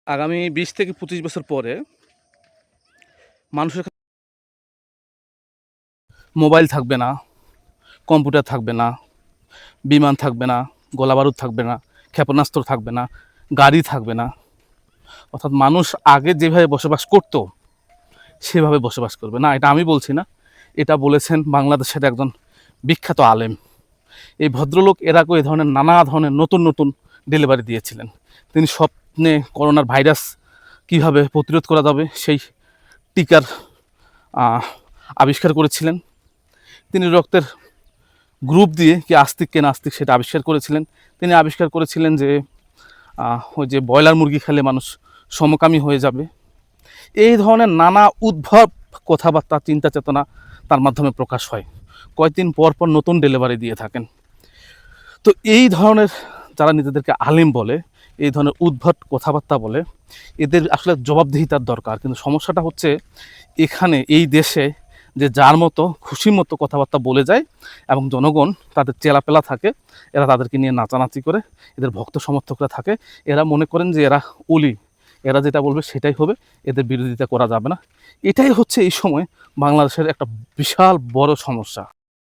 আগামী ২০ থেকে ২৫ বছর পরে মানুষের মোবাইল থাকবে না, কম্পিউটার থাকবে না, বিমান থাকবে না, গোলাবারুদ থাকবে না, ক্ষেপণাস্ত্র থাকবে না, গাড়ি থাকবে না। অর্থাৎ মানুষ আগে যেভাবে বসবাস করত সেভাবে বসবাস করবে না। এটা আমি বলছি না, এটা বলেছেন বাংলাদেশের একজন বিখ্যাত আলেম। এই ভদ্রলোক এর আগেও এই ধরনের নানা ধরনের নতুন নতুন ডেলিভারি দিয়েছিলেন। তিনি স্বপ্নে করোনার ভাইরাস কীভাবে প্রতিরোধ করা যাবে সেই টিকার আবিষ্কার করেছিলেন। তিনি রক্তের গ্রুপ দিয়ে কি আস্তিক কে নাস্তিক সেটা আবিষ্কার করেছিলেন। তিনি আবিষ্কার করেছিলেন যে ওই যে ব্রয়লার মুরগি খেলে মানুষ সমকামী হয়ে যাবে। এই ধরনের নানা উদ্ভব কথাবার্তা, চিন্তা চেতনা তার মাধ্যমে প্রকাশ হয়। কয়েকদিন পর পর নতুন ডেলিভারি দিয়ে থাকেন। তো এই ধরনের যারা নিজেদেরকে আলেম বলে, এই ধরনের উদ্ভট কথাবার্তা বলে, এদের আসলে জবাবদিহিতার দরকার। কিন্তু সমস্যাটা হচ্ছে এখানে এই দেশে যে যার মতো খুশি মতো কথাবার্তা বলে যায় এবং জনগণ তাদের চেলাপেলা থাকে, এরা তাদেরকে নিয়ে নাচানাচি করে, এদের ভক্ত সমর্থকরা থাকে, এরা মনে করেন যে এরা অলি, এরা যেটা বলবে সেটাই হবে, এদের বিরোধিতা করা যাবে না। এটাই হচ্ছে এই সময় বাংলাদেশের একটা বিশাল বড় সমস্যা।